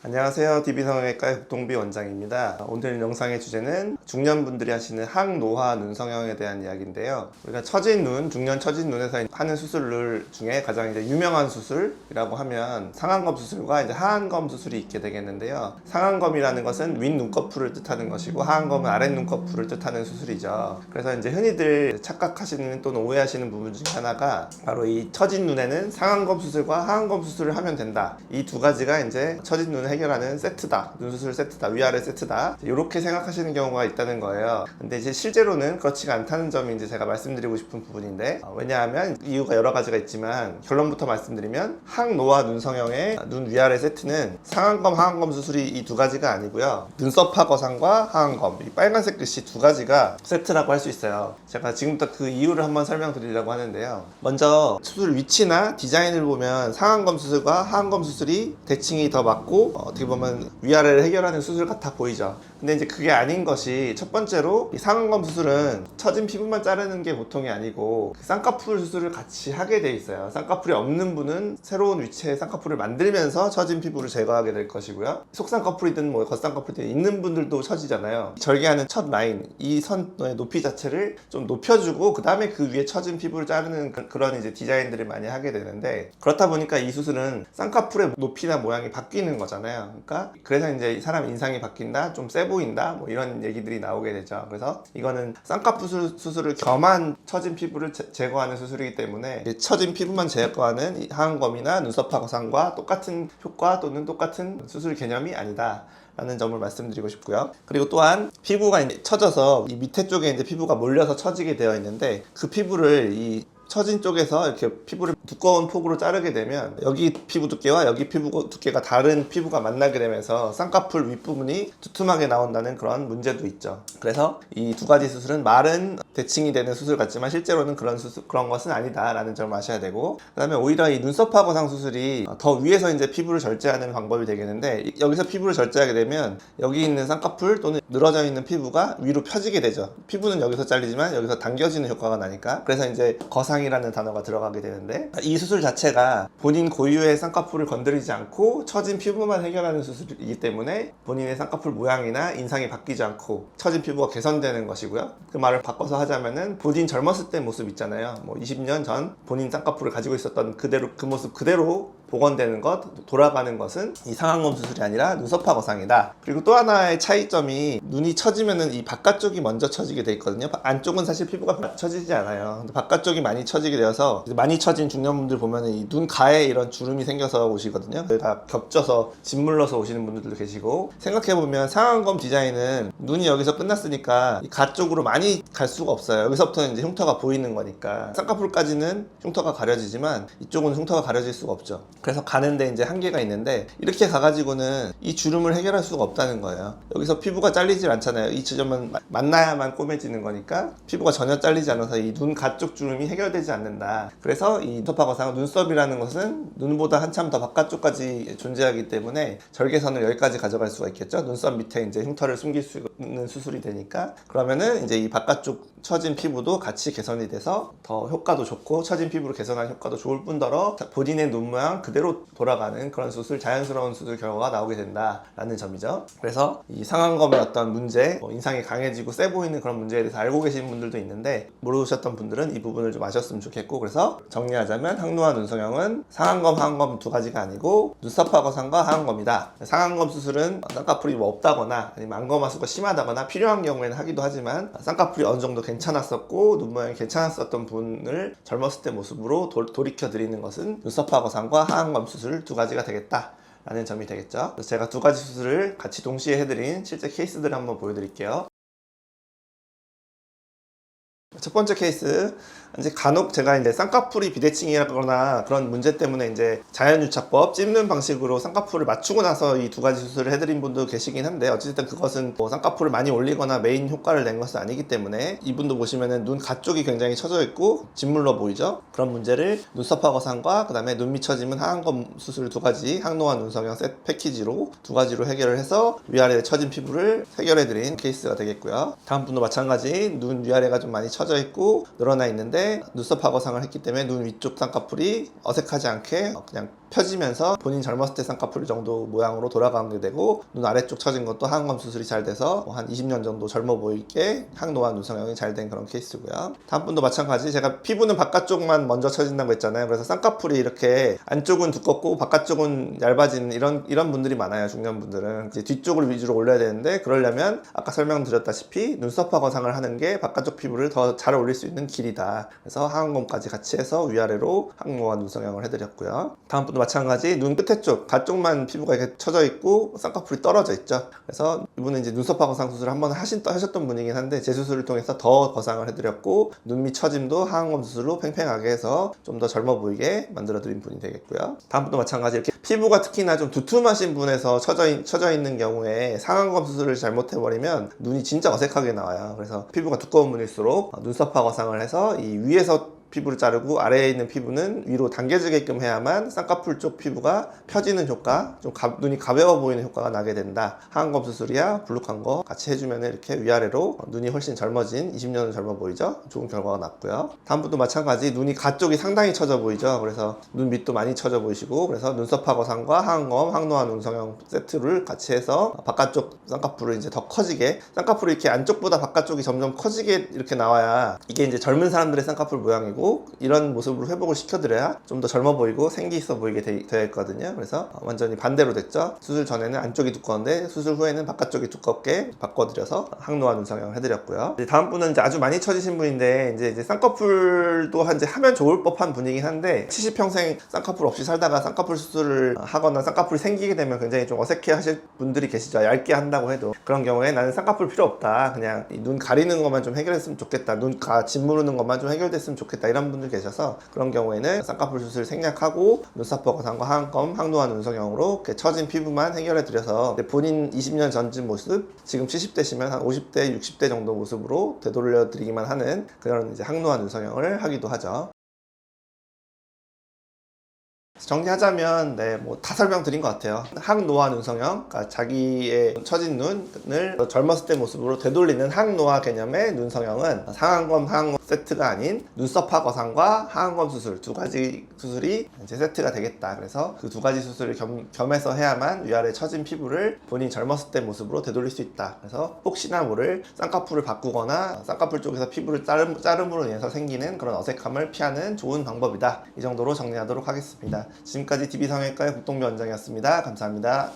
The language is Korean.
안녕하세요. DB성형외과의 국동비 원장입니다. 오늘 영상의 주제는 중년분들이 하시는 항노화 눈성형에 대한 이야기인데요. 우리가 처진 눈, 중년 처진 눈에서 하는 수술 중에 가장 유명한 수술이라고 하면 상안검 수술과 하안검 수술이 있게 되겠는데요. 상안검이라는 것은 윗 눈꺼풀을 뜻하는 것이고 하안검은 아랫 눈꺼풀을 뜻하는 수술이죠. 그래서 흔히들 착각하시는 또는 오해하시는 부분 중에 하나가 바로 이 처진 눈에는 상안검 수술과 하안검 수술을 하면 된다. 이 두 가지가 처진 눈을 해결하는 세트다, 눈수술 세트다, 위아래 세트다, 이렇게 생각하시는 경우가 있다는 거예요. 근데 실제로는 그렇지가 않다는 점이 제가 말씀드리고 싶은 부분인데, 왜냐하면 이유가 여러 가지가 있지만 결론부터 말씀드리면 항노화 눈성형의 눈 위아래 세트는 상안검, 하안검 수술이 이 두 가지가 아니고요, 눈썹화 거상과 하안검, 이 빨간색 글씨 두 가지가 세트라고 할 수 있어요. 제가 지금부터 그 이유를 한번 설명드리려고 하는데요. 먼저 수술 위치나 디자인을 보면 상안검 수술과 하안검 수술이 대칭이 더 맞고 어떻게 보면 위아래를 해결하는 수술 같아 보이죠. 근데 그게 아닌 것이, 첫 번째로 이 상안검 수술은 처진 피부만 자르는 게 보통이 아니고 쌍꺼풀 수술을 같이 하게 돼 있어요. 쌍꺼풀이 없는 분은 새로운 위치에 쌍꺼풀을 만들면서 처진 피부를 제거하게 될 것이고요, 속쌍꺼풀이든 겉쌍꺼풀이든 있는 분들도 처지잖아요. 절개하는 첫 라인, 이 선의 높이 자체를 좀 높여주고 그 다음에 그 위에 처진 피부를 자르는 그런 디자인들을 많이 하게 되는데, 그렇다 보니까 이 수술은 쌍꺼풀의 높이나 모양이 바뀌는 거잖아요. 그러니까 그래서 사람 인상이 바뀐다, 좀 세 보인다, 이런 얘기들이 나오게 되죠. 그래서 이거는 쌍꺼풀 수술을 겸한 처진 피부를 제거하는 수술이기 때문에 처진 피부만 제거하는 하안검이나 눈썹화 거상과 똑같은 효과 또는 똑같은 수술 개념이 아니다 라는 점을 말씀드리고 싶고요. 그리고 또한 피부가 처져서 이 밑에 쪽에 피부가 몰려서 처지게 되어 있는데, 그 피부를 이 처진 쪽에서 이렇게 피부를 두꺼운 폭으로 자르게 되면 여기 피부 두께와 여기 피부 두께가 다른 피부가 만나게 되면서 쌍꺼풀 윗부분이 두툼하게 나온다는 그런 문제도 있죠. 그래서 이 두 가지 수술은 말은 대칭이 되는 수술 같지만 실제로는 그런 것은 아니다 라는 점을 아셔야 되고, 그 다음에 오히려 이 눈썹화 거상 수술이 더 위에서 피부를 절제하는 방법이 되겠는데, 여기서 피부를 절제하게 되면 여기 있는 쌍꺼풀 또는 늘어져 있는 피부가 위로 펴지게 되죠. 피부는 여기서 잘리지만 여기서 당겨지는 효과가 나니까. 그래서 거상이라는 단어가 들어가게 되는데, 이 수술 자체가 본인 고유의 쌍꺼풀을 건드리지 않고 처진 피부만 해결하는 수술이기 때문에 본인의 쌍꺼풀 모양이나 인상이 바뀌지 않고 처진 피부가 개선되는 것이고요. 그 말을 바꿔서 하자면은 본인 젊었을 때 모습 있잖아요. 20년 전 본인 쌍꺼풀을 가지고 있었던 그 모습 그대로 복원되는 것, 돌아가는 것은 이 상안검 수술이 아니라 눈썹화 거상이다. 그리고 또 하나의 차이점이, 눈이 처지면은 이 바깥쪽이 먼저 처지게 돼 있거든요. 안쪽은 사실 피부가 처지지 않아요. 근데 바깥쪽이 많이 처지게 되어서, 많이 처진 중년분들 보면은 이 눈 가에 이런 주름이 생겨서 오시거든요. 다 겹쳐서 짓물러서 오시는 분들도 계시고, 생각해보면 상안검 디자인은 눈이 여기서 끝났으니까 이 가 쪽으로 많이 갈 수가 없어요. 여기서부터는 흉터가 보이는 거니까. 쌍꺼풀까지는 흉터가 가려지지만 이쪽은 흉터가 가려질 수가 없죠. 그래서 가는데 한계가 있는데, 이렇게 가가지고는 이 주름을 해결할 수가 없다는 거예요. 여기서 피부가 잘리질 않잖아요. 이 지점은 만나야만 꼬매지는 거니까 피부가 전혀 잘리지 않아서 이 눈 가쪽 주름이 해결되지 않는다. 그래서 이 눈썹화 거상, 눈썹이라는 것은 눈보다 한참 더 바깥쪽까지 존재하기 때문에 절개선을 여기까지 가져갈 수가 있겠죠. 눈썹 밑에 흉터를 숨길 수 있는 수술이 되니까, 그러면은 이 바깥쪽 처진 피부도 같이 개선이 돼서 더 효과도 좋고 처진 피부를 개선한 효과도 좋을 뿐더러 본인의 눈 모양 그대로 돌아가는 그런 수술, 자연스러운 수술 결과가 나오게 된다라는 점이죠. 그래서 이 상안검의 어떤 문제, 인상이 강해지고 세 보이는 그런 문제에 대해서 알고 계신 분들도 있는데, 모르셨던 분들은 이 부분을 좀 아셨으면 좋겠고, 그래서 정리하자면 항노화 눈성형은 상안검, 하안검 두 가지가 아니고 눈썹화 거상과 하안검이다. 상안검 수술은 쌍꺼풀이 없다거나 아니면 안검하수가 심하다거나 필요한 경우에는 하기도 하지만, 쌍꺼풀이 어느 정도 괜찮았었고 눈 모양이 괜찮았었던 분을 젊었을 때 모습으로 돌이켜 드리는 것은 눈썹화 거상과 하안검 수술 두 가지가 되겠다 라는 점이 되겠죠. 그래서 제가 두 가지 수술을 같이 동시에 해드린 실제 케이스들을 한번 보여드릴게요. 첫 번째 케이스, 간혹 제가 쌍꺼풀이 비대칭이라거나 그런 문제 때문에 자연유착법, 찝는 방식으로 쌍꺼풀을 맞추고 나서 이 두 가지 수술을 해드린 분도 계시긴 한데, 어쨌든 그것은 쌍꺼풀을 많이 올리거나 메인 효과를 낸 것은 아니기 때문에, 이분도 보시면은 눈 가쪽이 굉장히 처져 있고 짓물러 보이죠. 그런 문제를 눈썹화 거상과 그 다음에 눈 밑처짐은 하안검 수술 두 가지, 항노화 눈성형 셋 패키지로 두 가지로 해결을 해서 위아래 처진 피부를 해결해드린 케이스가 되겠고요. 다음 분도 마찬가지, 눈 위아래가 좀 많이 처져 있고 늘어나 있는데 눈썹 파거상을 했기 때문에 눈 위쪽 쌍꺼풀이 어색하지 않게 그냥 펴지면서 본인 젊었을 때 쌍꺼풀 정도 모양으로 돌아가게 되고, 눈 아래쪽 처진 것도 하안검 수술이 잘 돼서 한 20년 정도 젊어 보이게 항노화 눈 성형이 잘 된 그런 케이스고요. 다음 분도 마찬가지. 제가 피부는 바깥쪽만 먼저 처진다고 했잖아요. 그래서 쌍꺼풀이 이렇게 안쪽은 두껍고 바깥쪽은 얇아지는 이런 분들이 많아요. 중년분들은 이제 뒤쪽을 위주로 올려야 되는데, 그러려면 아까 설명드렸다시피 눈썹화 거상을 하는 게 바깥쪽 피부를 더 잘 올릴 수 있는 길이다. 그래서 하안검까지 같이 해서 위아래로 항노화 눈 성형을 해드렸고요. 다음 분도 마찬가지. 눈 끝에 쪽 가쪽만 피부가 이렇게 처져 있고 쌍꺼풀이 떨어져 있죠. 그래서 이분은 이제 눈썹화 거상 수술을 한번 하셨던 분이긴 한데, 제 수술을 통해서 더 거상을 해드렸고, 눈 밑 처짐도 하안검 수술로 팽팽하게 해서 좀 더 젊어 보이게 만들어드린 분이 되겠고요. 다음 분도 마찬가지. 이렇게 피부가 특히나 좀 두툼하신 분에서 처져 있는 경우에 상안검 수술을 잘못해버리면 눈이 진짜 어색하게 나와요. 그래서 피부가 두꺼운 분일수록 눈썹화 거상을 해서 이 위에서 피부를 자르고 아래에 있는 피부는 위로 당겨지게끔 해야만 쌍꺼풀 쪽 피부가 펴지는 효과, 좀 눈이 가벼워 보이는 효과가 나게 된다. 하안검 수술이야 블룩한 거 같이 해주면 이렇게 위아래로 눈이 훨씬 젊어진, 20년은 젊어 보이죠? 좋은 결과가 났고요. 다음 분도 마찬가지. 눈이 가쪽이 상당히 처져 보이죠? 그래서 눈 밑도 많이 처져 보이시고, 그래서 눈썹화 거상과 하안검, 항노화 눈성형 세트를 같이 해서 바깥쪽 쌍꺼풀을 이제 더 커지게, 쌍꺼풀이 이렇게 안쪽보다 바깥쪽이 점점 커지게 이렇게 나와야 이게 이제 젊은 사람들의 쌍꺼풀 모양이고, 이런 모습으로 회복을 시켜드려야 좀 더 젊어 보이고 생기 있어 보이게 되어 있거든요. 그래서 완전히 반대로 됐죠. 수술 전에는 안쪽이 두꺼운데 수술 후에는 바깥쪽이 두껍게 바꿔드려서 항노화 눈 성형을 해드렸고요. 다음 분은 이제 아주 많이 처지신 분인데, 이제 쌍꺼풀도 이제 하면 좋을 법한 분이긴 한데, 70평생 쌍꺼풀 없이 살다가 쌍꺼풀 수술을 하거나 쌍꺼풀이 생기게 되면 굉장히 좀 어색해 하실 분들이 계시죠. 얇게 한다고 해도. 그런 경우에 나는 쌍꺼풀 필요 없다, 그냥 눈 가리는 것만 좀 해결했으면 좋겠다, 짓무르는 것만 좀 해결됐으면 좋겠다, 이런 분들 계셔서, 그런 경우에는 쌍꺼풀 수술 생략하고 눈썹화 거상과 하안검, 항노화 눈성형으로 이렇게 처진 피부만 해결해 드려서 본인 20년 전진 모습, 지금 70대시면 한 50대, 60대 정도 모습으로 되돌려 드리기만 하는 그런 이제 항노화 눈성형을 하기도 하죠. 정리하자면 뭐 다 설명드린 것 같아요. 항노화 눈성형, 그러니까 자기의 처진 눈을 젊었을 때 모습으로 되돌리는 항노화 개념의 눈성형은 상안검, 하안검 세트가 아닌 눈썹화 거상과 하안검 수술, 두 가지 수술이 이제 세트가 되겠다. 그래서 그 두 가지 수술을 겸해서 해야만 위아래 처진 피부를 본인이 젊었을 때 모습으로 되돌릴 수 있다. 그래서 혹시나 모를 쌍꺼풀을 바꾸거나 쌍꺼풀 쪽에서 피부를 자름으로 인해서 생기는 그런 어색함을 피하는 좋은 방법이다. 이 정도로 정리하도록 하겠습니다. 지금까지 DB성형외과의 국동비 원장이었습니다. 감사합니다.